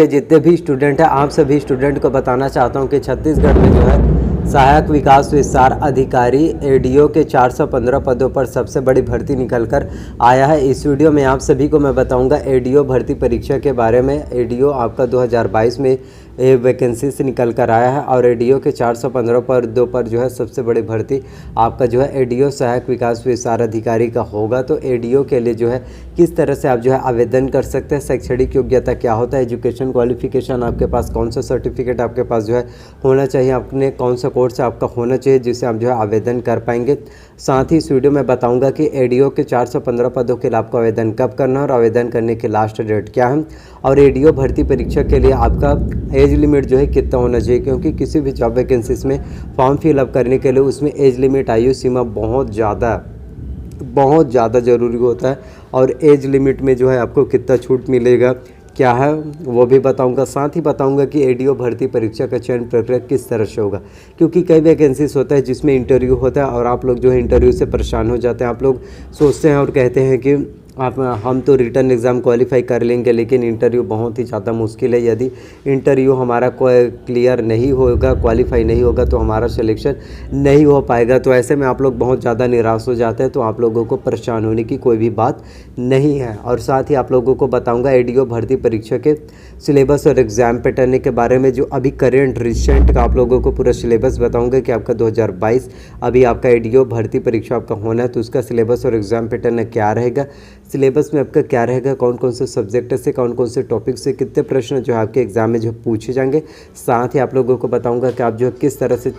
जितने भी स्टूडेंट हैं आप सभी स्टूडेंट को बताना चाहता हूं कि छत्तीसगढ़ में जो है सहायक विकास विस्तार अधिकारी एडीओ के 415 पदों पर सबसे बड़ी भर्ती निकलकर आया है। इस वीडियो में आप सभी को मैं बताऊंगा एडीओ भर्ती परीक्षा के बारे में। एडीओ आपका 2022 में वैकेंसी से निकल कर आया है और एडीओ के 415 पदों पर जो है सबसे बड़ी भर्ती आपका जो है एडीओ सहायक विकास विस्तार अधिकारी का होगा। तो एडीओ के लिए जो है किस तरह से आप जो है आवेदन कर सकते हैं, शैक्षणिक योग्यता क्या होता है, एजुकेशन क्वालिफिकेशन आपके पास कौन सा सर्टिफिकेट आपके पास जो है होना चाहिए, आपने कौन सा कोर्स आपका होना चाहिए जिससे आप जो है आवेदन कर पाएंगे। साथ ही इस वीडियो में बताऊंगा कि एडीओ के 415 पदों के लिए आपको आवेदन कब करना है और आवेदन करने की लास्ट डेट क्या है और एडीओ भर्ती परीक्षा के लिए आपका एज लिमिट जो है कितना होना चाहिए, क्योंकि किसी भी जॉब वैकेंसीज में फॉर्म फिलअप करने के लिए उसमें एज लिमिट आयु सीमा बहुत ज़्यादा ज़रूरी होता है और एज लिमिट में जो है आपको कितना छूट मिलेगा क्या है वो भी बताऊंगा। साथ ही बताऊंगा कि एडीओ भर्ती परीक्षा का चयन प्रक्रिया किस तरह से होगा, क्योंकि कई वैकेंसीज होता है जिसमें इंटरव्यू होता है और आप लोग जो है इंटरव्यू से परेशान हो जाते हैं। आप लोग सोचते हैं और कहते हैं कि हम तो रिटर्न एग्ज़ाम क्वालिफाई कर लेंगे, लेकिन इंटरव्यू बहुत ही ज़्यादा मुश्किल है। यदि इंटरव्यू हमारा क्लियर नहीं होगा, क्वालिफाई नहीं होगा तो हमारा सिलेक्शन नहीं हो पाएगा। तो ऐसे में आप लोग बहुत ज़्यादा निराश हो जाते हैं। तो आप लोगों को परेशान होने की कोई भी बात नहीं है। और साथ ही आप लोगों को बताऊँगा एडीओ भर्ती परीक्षा के सिलेबस और एग्ज़ाम पैटर्न के बारे में, जो अभी करेंट रिसेंट का आप लोगों को पूरा सिलेबस बताऊँगा कि आपका 2022 अभी आपका एडीओ भर्ती परीक्षा आपका होना है तो उसका सिलेबस और एग्ज़ाम पैटर्न क्या रहेगा, सिलेबस में आपका क्या रहेगा, कौन कौन से सब्जेक्ट से कौन कौन से टॉपिक से कितने प्रश्न जो है आपके एग्जाम में जो पूछे जाएंगे। साथ ही आप लोगों को बताऊंगा कि आप जो किस तरह से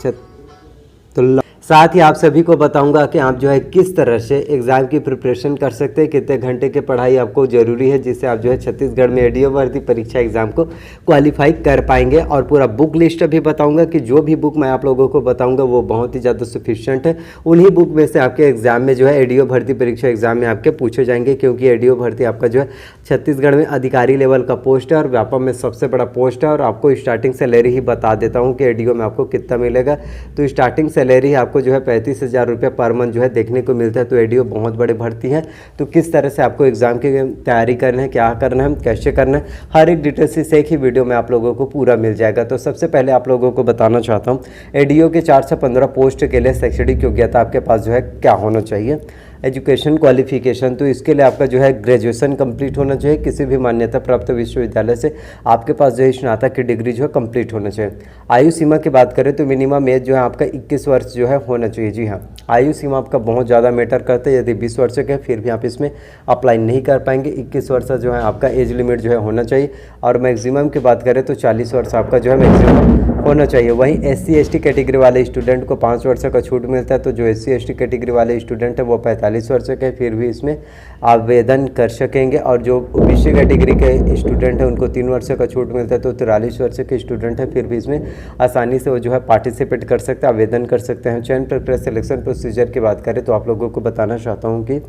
साथ ही आप सभी को बताऊंगा कि आप जो है किस तरह से एग्ज़ाम की प्रिपरेशन कर सकते हैं, कितने घंटे की पढ़ाई आपको ज़रूरी है जिससे आप जो है छत्तीसगढ़ में एडीओ भर्ती परीक्षा एग्ज़ाम को क्वालिफाई कर पाएंगे। और पूरा बुक लिस्ट भी बताऊंगा कि जो भी बुक मैं आप लोगों को बताऊंगा वो बहुत ही ज़्यादा सफिशिएंट है। उन्हीं बुक में से आपके एग्ज़ाम में जो है एडीओ भर्ती परीक्षा एग्ज़ाम में आपके पूछे जाएंगे, क्योंकि एडीओ भर्ती आपका जो है छत्तीसगढ़ में अधिकारी लेवल का पोस्ट है और व्यापम में सबसे बड़ा पोस्ट है। और आपको स्टार्टिंग सैलरी ही बता देता हूँ कि एडीओ में आपको कितना मिलेगा। तो स्टार्टिंग सैलरी आपको जो है 35,000 रुपये पर मंथ जो है देखने को मिलता है। तो एडीओ बहुत बड़ी भर्ती है। तो किस तरह से आपको एग्जाम की तैयारी करना है, क्या करना है, कैसे करना है, हर एक डिटेल्स इस एक ही वीडियो में आप लोगों को पूरा मिल जाएगा। तो सबसे पहले आप लोगों को बताना चाहता हूँ एडीओ के 4 से 15 पोस्ट के लिए शैक्षणिक योग्यता आपके पास जो है क्या होना चाहिए, एजुकेशन क्वालिफिकेशन। तो इसके लिए आपका जो है ग्रेजुएशन कंप्लीट होना चाहिए, किसी भी मान्यता प्राप्त विश्वविद्यालय से आपके पास जो है स्नातक की डिग्री जो है कंप्लीट होना चाहिए। आयु सीमा की बात करें तो मिनिमम एज जो है आपका 21 वर्ष जो है होना चाहिए। जी हाँ, आयु सीमा आपका बहुत ज़्यादा मैटर करता है। यदि 20 वर्ष के फिर भी आप इसमें अप्लाई नहीं कर पाएंगे। 21 वर्ष जो है आपका एज लिमिट जो है होना चाहिए। और मैक्सिमम की बात करें तो 40 वर्ष आपका जो है मैक्सिमम होना चाहिए। वहीं SC ST कैटेगरी वाले स्टूडेंट को 5 वर्ष का छूट मिलता है। तो जो SC ST कैटेगरी वाले स्टूडेंट है वो 45 वर्ष के फिर भी इसमें आवेदन कर सकेंगे। और जो OBC कैटेगरी के स्टूडेंट है उनको 3 वर्ष का छूट मिलता है। तो 43 वर्ष के स्टूडेंट है फिर भी इसमें आसानी से वो जो है पार्टिसिपेट कर सकते हैं, आवेदन कर सकते हैं। चयन प्रक्रिया सिलेक्शन प्रोसीजर की बात करें तो आप लोगों को बताना चाहता हूँ कि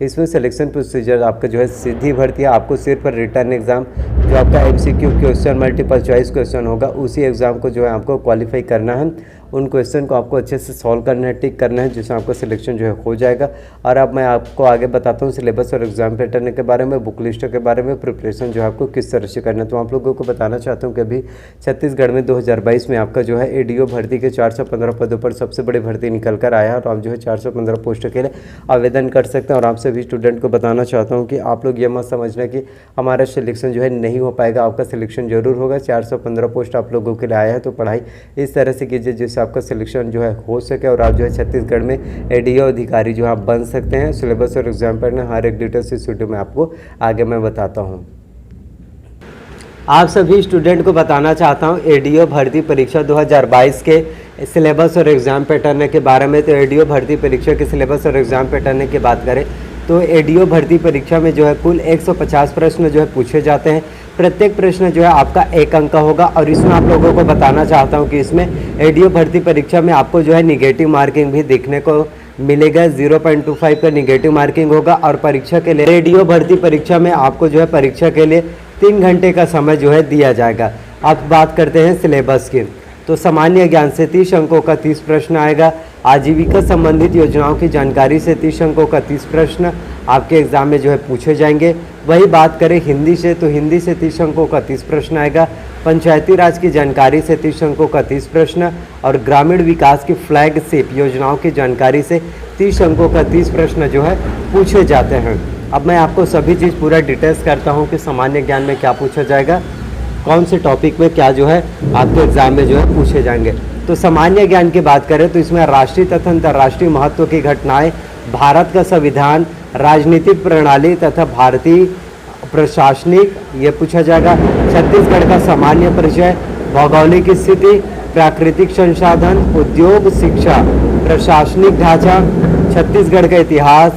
इसमें सिलेक्शन प्रोसीजर आपका जो है सीधी भर्ती है। आपको सिर्फ रिटर्न एग्जाम जो आपका MCQ question multiple choice question होगा उसी एग्ज़ाम को जो है आपको क्वालिफाई करना है। उन क्वेश्चन को आपको अच्छे से सॉल्व करना है, टिक करना है, जिससे आपका सिलेक्शन जो है हो जाएगा। और अब मैं आपको आगे बताता हूँ सिलेबस और एग्जाम पैटर्न के बारे में, बुक लिस्ट के बारे में, प्रिपरेशन जो है आपको किस तरह से करना है। तो आप लोगों को बताना चाहता हूँ कि अभी छत्तीसगढ़ में 2022 में आपका जो है एडीओ भर्ती के 415 पदों पर सबसे बड़ी भर्ती निकल कर आया है। और आप जो है 415 पोस्ट के लिए आवेदन कर सकते हैं। और आप सभी स्टूडेंट को बताना चाहता हूँ कि आप लोग ये मत समझना कि हमारा सिलेक्शन जो है नहीं हो पाएगा, आपका सिलेक्शन जरूर होगा। 415 पोस्ट आप लोगों के लिए आया है तो पढ़ाई इस तरह से कीजिए जिससे आपका सिलेक्शन जो है हो सके और आप जो है छत्तीसगढ़ में एडीओ अधिकारी जो आप बन सकते हैं। सिलेबस और एग्जाम पैटर्न हर एक डिटेल्स इस वीडियो में आपको आगे मैं बताता हूँ। आप सभी स्टूडेंट को बताना चाहता हूँ एडीओ भर्ती परीक्षा 2022 के सिलेबस और एग्जाम पैटर्न के बारे में। तो एडीओ भर्ती परीक्षा के सिलेबस और एग्जाम पैटर्न की बात करें तो एडीओ भर्ती परीक्षा में जो है कुल 150 प्रश्न जो है पूछे जाते हैं। प्रत्येक प्रश्न जो है आपका 1 अंक का होगा। और इसमें आप लोगों को बताना चाहता हूं कि इसमें एडीओ भर्ती परीक्षा में आपको जो है निगेटिव मार्किंग भी देखने को मिलेगा। 0.25 का निगेटिव मार्किंग होगा। और परीक्षा के लिए एडीओ भर्ती परीक्षा में आपको जो है परीक्षा के लिए 3 घंटे का समय जो है दिया जाएगा। अब बात करते हैं सिलेबस की। तो सामान्य ज्ञान से 30 अंकों का 30 प्रश्न आएगा। आजीविका संबंधित योजनाओं की जानकारी से 30 अंकों का 30 प्रश्न आपके एग्जाम में जो है पूछे जाएंगे। वही बात करें हिंदी से, तो हिंदी से 30 अंकों का 30 प्रश्न आएगा। पंचायती राज की जानकारी से 30 अंकों का 30 प्रश्न और ग्रामीण विकास की फ्लैगशिप योजनाओं की जानकारी से 30 अंकों का 30 प्रश्न जो है पूछे जाते हैं। अब मैं आपको सभी चीज़ पूरा डिटेल्स करता हूँ कि सामान्य ज्ञान में क्या पूछा जाएगा, कौन से टॉपिक में क्या जो है आपके एग्जाम में जो है पूछे जाएंगे। तो सामान्य ज्ञान की बात करें तो इसमें राष्ट्रीय तथा अंतर्राष्ट्रीय महत्व की घटनाएं, भारत का संविधान, राजनीतिक प्रणाली तथा भारतीय प्रशासनिक ये पूछा जाएगा। छत्तीसगढ़ का सामान्य परिचय, भौगोलिक स्थिति, प्राकृतिक संसाधन, उद्योग, शिक्षा, प्रशासनिक ढांचा, छत्तीसगढ़ का इतिहास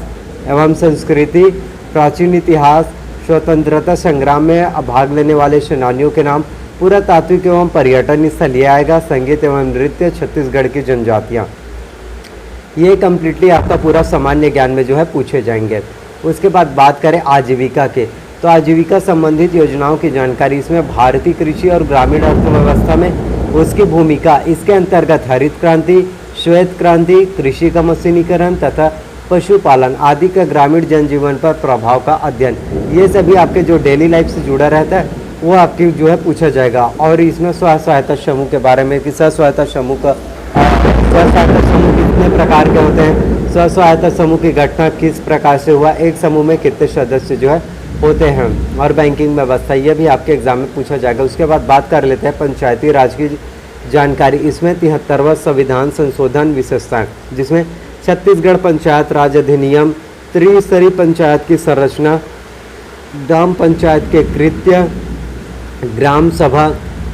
एवं संस्कृति, प्राचीन इतिहास, स्वतंत्रता संग्राम में भाग लेने वाले सेनानियों के नाम, पुरातात्विक एवं पर्यटन स्थल ये आएगा। संगीत एवं नृत्य, छत्तीसगढ़ की जनजातियाँ, ये कम्प्लीटली आपका पूरा सामान्य ज्ञान में जो है पूछे जाएंगे। उसके बाद बात करें आजीविका के, तो आजीविका संबंधित योजनाओं की जानकारी, इसमें भारतीय कृषि और ग्रामीण अर्थव्यवस्था में उसकी भूमिका, इसके अंतर्गत हरित क्रांति, श्वेत क्रांति, कृषि का मशीनीकरण तथा पशुपालन आदि का ग्रामीण जनजीवन पर प्रभाव का अध्ययन, ये सभी आपके जो डेली लाइफ से जुड़ा रहता है वो आपकी जो है पूछा जाएगा। और इसमें स्व सहायता समूह के बारे में कि स्व सहायता समूह का स्व सहायता समूह कितने प्रकार के होते हैं, स्व सहायता समूह की घटना किस प्रकार से हुआ, एक समूह में कितने सदस्य जो है होते हैं, और बैंकिंग व्यवस्था, ये भी आपके एग्जाम में पूछा जाएगा। उसके बाद बात कर लेते हैं पंचायती राज की जानकारी, इसमें 73वां संविधान संशोधन विशेषताएं, जिसमें छत्तीसगढ़ पंचायत राज अधिनियम, त्रिस्तरीय पंचायत की संरचना, ग्राम पंचायत के कृत्य, ग्राम सभा,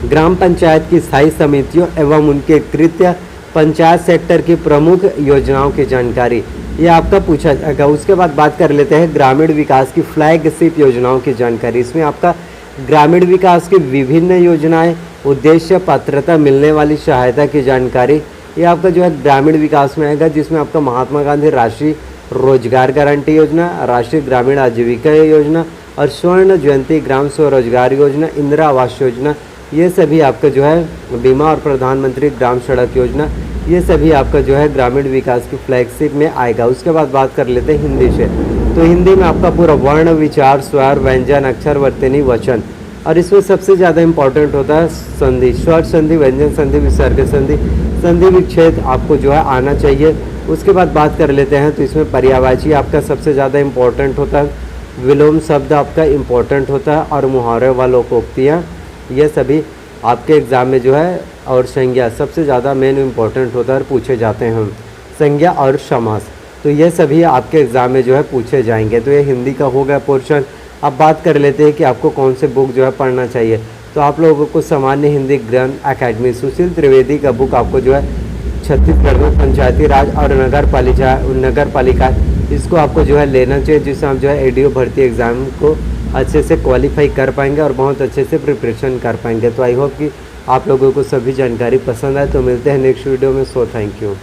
ग्राम पंचायत की स्थायी समितियों एवं उनके कृत्य, पंचायत सेक्टर की प्रमुख योजनाओं की जानकारी, ये आपका पूछा जाएगा। उसके बाद बात कर लेते हैं ग्रामीण विकास की फ्लैगशिप योजनाओं की जानकारी, इसमें आपका ग्रामीण विकास की विभिन्न योजनाएं, उद्देश्य, पात्रता, मिलने वाली सहायता की जानकारी, ये आपका जो है ग्रामीण विकास में आएगा, जिसमें आपका महात्मा गांधी राष्ट्रीय रोजगार गारंटी योजना, राष्ट्रीय ग्रामीण आजीविका योजना और स्वर्ण जयंती ग्राम स्वरोजगार योजना, इंदिरा आवास योजना, ये सभी आपका जो है बीमा और प्रधानमंत्री ग्राम सड़क योजना, ये सभी आपका जो है ग्रामीण विकास की फ्लैगशिप में आएगा। उसके बाद बात कर लेते हैं हिंदी से, तो हिंदी में आपका पूरा वर्ण, विचार, स्वर, व्यंजन, अक्षर, वर्तनी, वचन, और इसमें सबसे ज़्यादा इंपॉर्टेंट होता है संधि, स्वर संधि, व्यंजन संधि, विसर्ग संधि, संधि विच्छेद आपको जो है आना चाहिए। उसके बाद बात कर लेते हैं तो इसमें पर्यायवाची आपका सबसे ज़्यादा इम्पोर्टेंट होता है, विलोम शब्द आपका इम्पोर्टेंट होता है, और मुहावरे व लोकोक्तियाँ, ये सभी आपके एग्ज़ाम में जो है, और संज्ञा सबसे ज़्यादा मेन इम्पोर्टेंट होता है और पूछे जाते हैं हम, संज्ञा और समास, तो ये सभी आपके एग्ज़ाम में जो है पूछे जाएंगे। तो ये हिंदी का हो गया पोर्शन। अब बात कर लेते हैं कि आपको कौन से बुक जो है पढ़ना चाहिए, तो आप लोगों को सामान्य हिंदी ग्रंथ अकेडमी सुशील त्रिवेदी का बुक आपको जो है छत्तीसगढ़ में पंचायती राज और नगर पालिका इसको आपको जो है लेना चाहिए, जिससे आप जो है एडीओ भर्ती एग्ज़ाम को अच्छे से क्वालिफाई कर पाएंगे और बहुत अच्छे से प्रिपरेशन कर पाएंगे। तो आई होप कि आप लोगों को सभी जानकारी पसंद आए। तो मिलते हैं नेक्स्ट वीडियो में। So thank you.